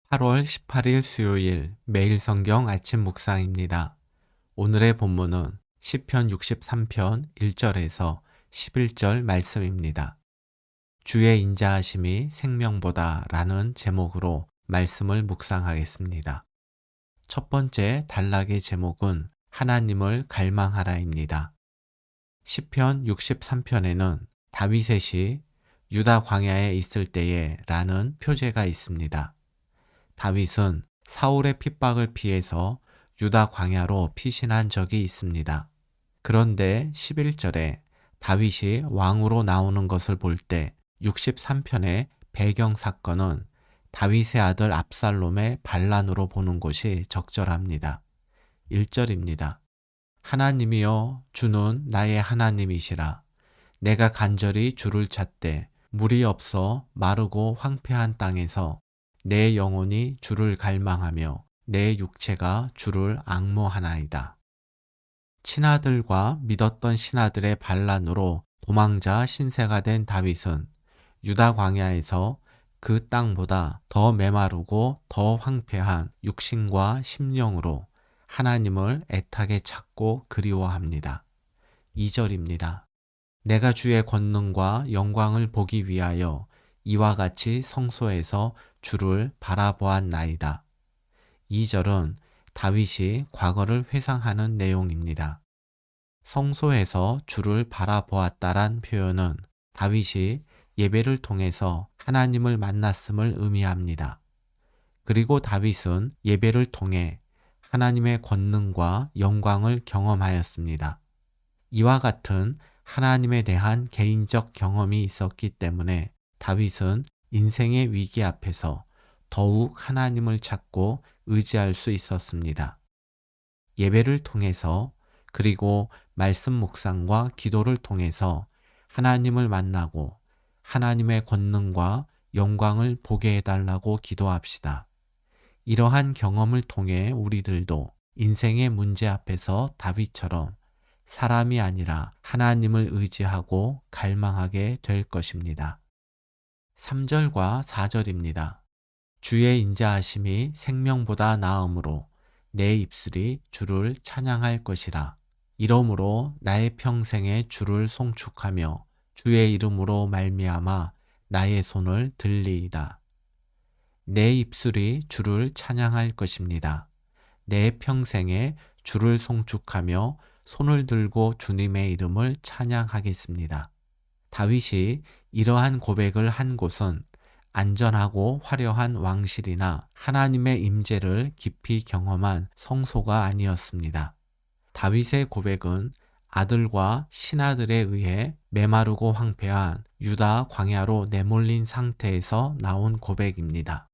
8월 18일 수요일 매일 성경 아침 묵상입니다. 오늘의 본문은 시편 63편 1절에서 11절 말씀입니다. 주의 인자하심이 생명보다 라는 제목으로 말씀을 묵상하겠습니다. 첫 번째 단락의 제목은 하나님을 갈망하라입니다. 시편 63편에는 다윗의 유다 광야에 있을 때에 라는 표제가 있습니다. 다윗은 사울의 핍박을 피해서 유다 광야로 피신한 적이 있습니다. 그런데 11절에 다윗이 왕으로 나오는 것을 볼 때 63편의 배경 사건은 다윗의 아들 압살롬의 반란으로 보는 것이 적절합니다. 1절입니다. 하나님이여 주는 나의 하나님이시라. 내가 간절히 주를 찾되 물이 없어 마르고 황폐한 땅에서 내 영혼이 주를 갈망하며 내 육체가 주를 앙모하나이다. 친아들과 믿었던 신하들의 반란으로 도망자 신세가 된 다윗은 유다 광야에서 그 땅보다 더 메마르고 더 황폐한 육신과 심령으로 하나님을 애타게 찾고 그리워합니다. 2절입니다. 내가 주의 권능과 영광을 보기 위하여 이와 같이 성소에서 주를 바라보았나이다. 2절은 다윗이 과거를 회상하는 내용입니다. 성소에서 주를 바라보았다란 표현은 다윗이 예배를 통해서 하나님을 만났음을 의미합니다. 그리고 다윗은 예배를 통해 하나님의 권능과 영광을 경험하였습니다. 이와 같은 하나님에 대한 개인적 경험이 있었기 때문에 다윗은 인생의 위기 앞에서 더욱 하나님을 찾고 의지할 수 있었습니다. 예배를 통해서 그리고 말씀 묵상과 기도를 통해서 하나님을 만나고 하나님의 권능과 영광을 보게 해달라고 기도합시다. 이러한 경험을 통해 우리들도 인생의 문제 앞에서 다윗처럼 사람이 아니라 하나님을 의지하고 갈망하게 될 것입니다. 3절과 4절입니다. 주의 인자하심이 생명보다 나음으로 내 입술이 주를 찬양할 것이라. 이러므로 나의 평생에 주를 송축하며 주의 이름으로 말미암아 나의 손을 들리이다. 내 입술이 주를 찬양할 것입니다. 내 평생에 주를 송축하며 손을 들고 주님의 이름을 찬양하겠습니다. 다윗이 이러한 고백을 한 곳은 안전하고 화려한 왕실이나 하나님의 임재를 깊이 경험한 성소가 아니었습니다. 다윗의 고백은 아들과 신하들에 의해 메마르고 황폐한 유다 광야로 내몰린 상태에서 나온 고백입니다.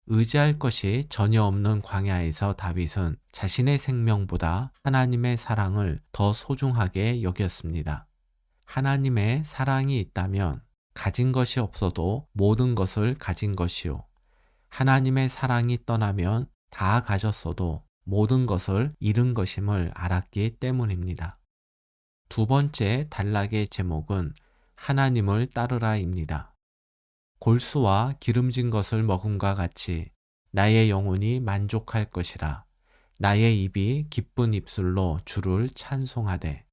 의지할 것이 전혀 없는 광야에서 다윗은 자신의 생명보다 하나님의 사랑을 더 소중하게 여겼습니다. 하나님의 사랑이 있다면 가진 것이 없어도 모든 것을 가진 것이요. 하나님의 사랑이 떠나면 다 가졌어도 모든 것을 잃은 것임을 알았기 때문입니다. 두 번째 단락의 제목은 하나님을 따르라입니다. 골수와 기름진 것을 먹음과 같이 나의 영혼이 만족할 것이라. 나의 입이 기쁜 입술로 주를 찬송하되.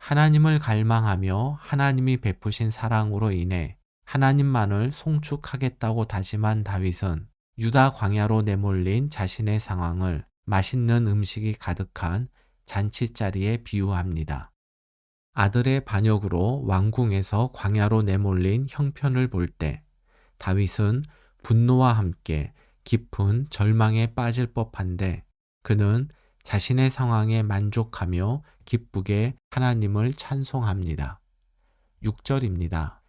하나님을 갈망하며 하나님이 베푸신 사랑으로 인해 하나님만을 송축하겠다고 다짐한 다윗은 유다 광야로 내몰린 자신의 상황을 맛있는 음식이 가득한 잔치자리에 비유합니다. 아들의 반역으로 왕궁에서 광야로 내몰린 형편을 볼 때 다윗은 분노와 함께 깊은 절망에 빠질 법한데 그는 자신의 상황에 만족하며 기쁘게 하나님을 찬송합니다. 6절입니다.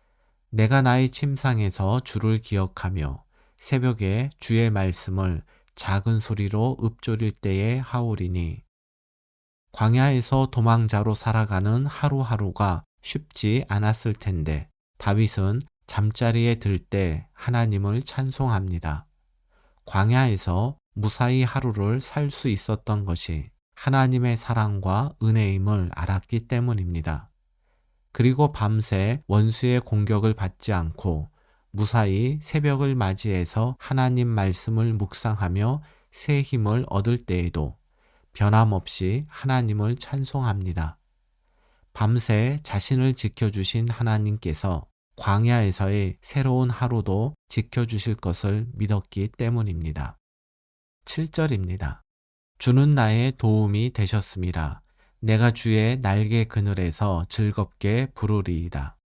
내가 나의 침상에서 주를 기억하며 새벽에 주의 말씀을 작은 소리로 읊조릴 때에 하오리니. 광야에서 도망자로 살아가는 하루하루가 쉽지 않았을 텐데 다윗은 잠자리에 들 때 하나님을 찬송합니다. 광야에서 무사히 하루를 살 수 있었던 것이 하나님의 사랑과 은혜임을 알았기 때문입니다. 그리고 밤새 원수의 공격을 받지 않고 무사히 새벽을 맞이해서 하나님 말씀을 묵상하며 새 힘을 얻을 때에도 변함없이 하나님을 찬송합니다. 밤새 자신을 지켜주신 하나님께서 광야에서의 새로운 하루도 지켜주실 것을 믿었기 때문입니다. 7절입니다. 주는 나의 도움이 되셨음이라. 내가 주의 날개 그늘에서 즐겁게 부르리이다.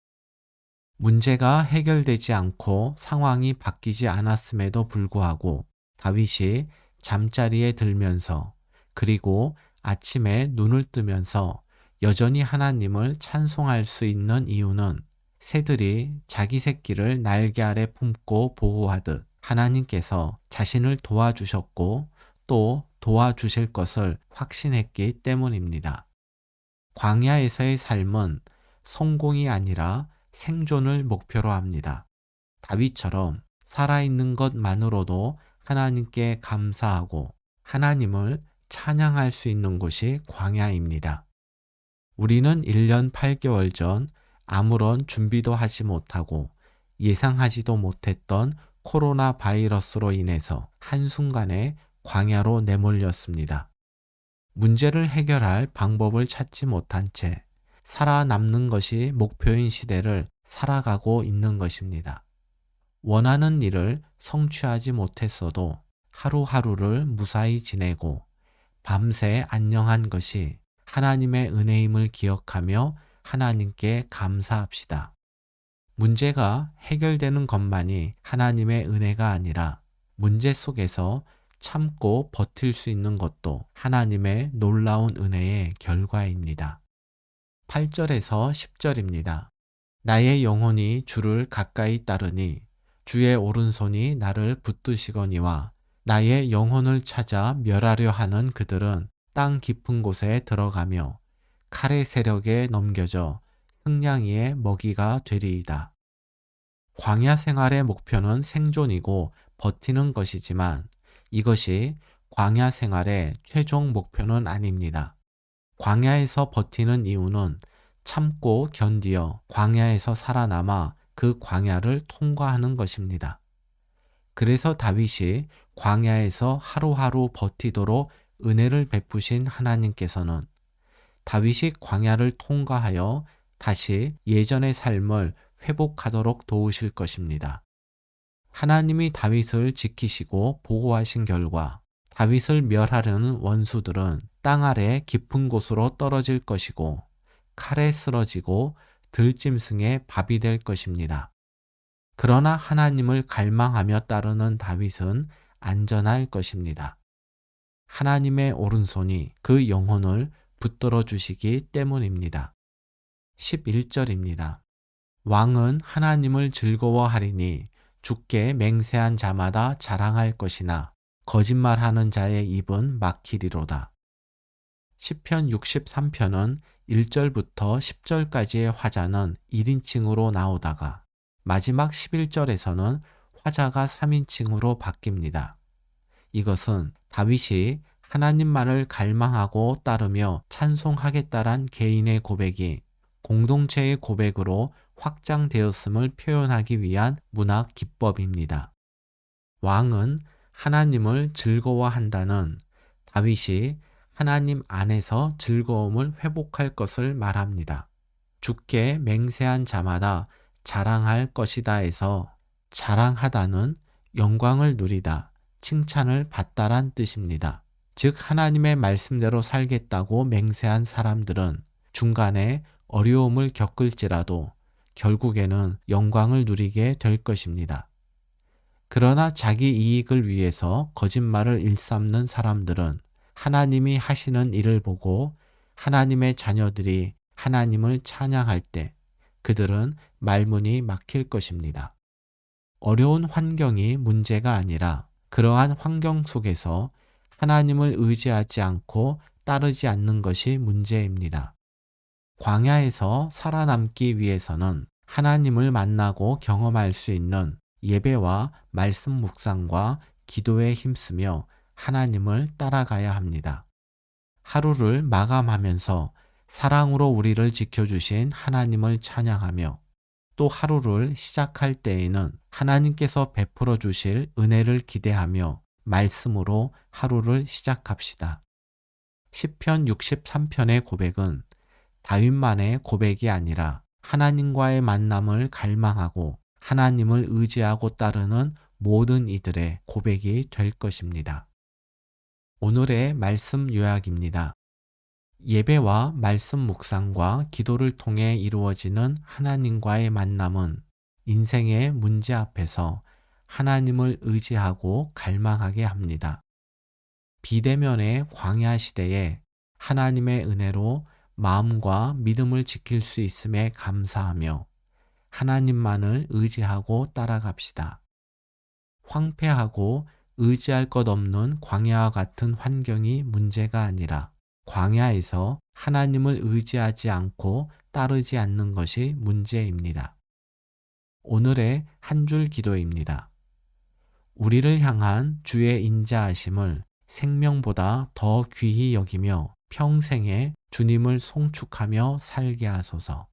문제가 해결되지 않고 상황이 바뀌지 않았음에도 불구하고 다윗이 잠자리에 들면서 그리고 아침에 눈을 뜨면서 여전히 하나님을 찬송할 수 있는 이유는 새들이 자기 새끼를 날개 아래 품고 보호하듯 하나님께서 자신을 도와주셨고 또 도와주실 것을 확신했기 때문입니다. 광야에서의 삶은 성공이 아니라 생존을 목표로 합니다. 다윗처럼 살아있는 것만으로도 하나님께 감사하고 하나님을 찬양할 수 있는 곳이 광야입니다. 우리는 1년 8개월 전 아무런 준비도 하지 못하고 예상하지도 못했던 코로나 바이러스로 인해서 한순간에 광야로 내몰렸습니다. 문제를 해결할 방법을 찾지 못한 채 살아남는 것이 목표인 시대를 살아가고 있는 것입니다. 원하는 일을 성취하지 못했어도 하루하루를 무사히 지내고 밤새 안녕한 것이 하나님의 은혜임을 기억하며 하나님께 감사합시다. 문제가 해결되는 것만이 하나님의 은혜가 아니라 문제 속에서 참고 버틸 수 있는 것도 하나님의 놀라운 은혜의 결과입니다. 8절에서 10절입니다. 나의 영혼이 주를 가까이 따르니 주의 오른손이 나를 붙드시거니와 나의 영혼을 찾아 멸하려 하는 그들은 땅 깊은 곳에 들어가며 칼의 세력에 넘겨져 승냥이의 먹이가 되리이다. 광야 생활의 목표는 생존이고 버티는 것이지만 이것이 광야 생활의 최종 목표는 아닙니다. 광야에서 버티는 이유는 참고 견디어 광야에서 살아남아 그 광야를 통과하는 것입니다. 그래서 다윗이 광야에서 하루하루 버티도록 은혜를 베푸신 하나님께서는 다윗이 광야를 통과하여 다시 예전의 삶을 회복하도록 도우실 것입니다. 하나님이 다윗을 지키시고 보호하신 결과 다윗을 멸하려는 원수들은 땅 아래 깊은 곳으로 떨어질 것이고 칼에 쓰러지고 들짐승의 밥이 될 것입니다. 그러나 하나님을 갈망하며 따르는 다윗은 안전할 것입니다. 하나님의 오른손이 그 영혼을 붙들어 주시기 때문입니다. 11절입니다. 왕은 하나님을 즐거워하리니 주께 맹세한 자마다 자랑할 것이나 거짓말하는 자의 입은 막히리로다. 시편 63편은 1절부터 10절까지의 화자는 1인칭으로 나오다가 마지막 11절에서는 화자가 3인칭으로 바뀝니다. 이것은 다윗이 하나님만을 갈망하고 따르며 찬송하겠다란 개인의 고백이 공동체의 고백으로 확장되었음을 표현하기 위한 문학 기법입니다. 왕은 하나님을 즐거워한다는 다윗이 하나님 안에서 즐거움을 회복할 것을 말합니다. 주께 맹세한 자마다 자랑할 것이다에서 자랑하다는 영광을 누리다, 칭찬을 받다란 뜻입니다. 즉 하나님의 말씀대로 살겠다고 맹세한 사람들은 중간에 어려움을 겪을지라도 결국에는 영광을 누리게 될 것입니다. 그러나 자기 이익을 위해서 거짓말을 일삼는 사람들은 하나님이 하시는 일을 보고 하나님의 자녀들이 하나님을 찬양할 때 그들은 말문이 막힐 것입니다. 어려운 환경이 문제가 아니라 그러한 환경 속에서 하나님을 의지하지 않고 따르지 않는 것이 문제입니다. 광야에서 살아남기 위해서는 하나님을 만나고 경험할 수 있는 예배와 말씀 묵상과 기도에 힘쓰며 하나님을 따라가야 합니다. 하루를 마감하면서 사랑으로 우리를 지켜주신 하나님을 찬양하며 또 하루를 시작할 때에는 하나님께서 베풀어 주실 은혜를 기대하며 말씀으로 하루를 시작합시다. 시편 63편의 고백은 다윗만의 고백이 아니라 하나님과의 만남을 갈망하고 하나님을 의지하고 따르는 모든 이들의 고백이 될 것입니다. 오늘의 말씀 요약입니다. 예배와 말씀 묵상과 기도를 통해 이루어지는 하나님과의 만남은 인생의 문제 앞에서 하나님을 의지하고 갈망하게 합니다. 비대면의 광야 시대에 하나님의 은혜로 마음과 믿음을 지킬 수 있음에 감사하며 하나님만을 의지하고 따라갑시다. 황폐하고 의지할 것 없는 광야와 같은 환경이 문제가 아니라 광야에서 하나님을 의지하지 않고 따르지 않는 것이 문제입니다. 오늘의 한 줄 기도입니다. 우리를 향한 주의 인자하심을 생명보다 더 귀히 여기며 평생에 주님을 송축하며 살게 하소서.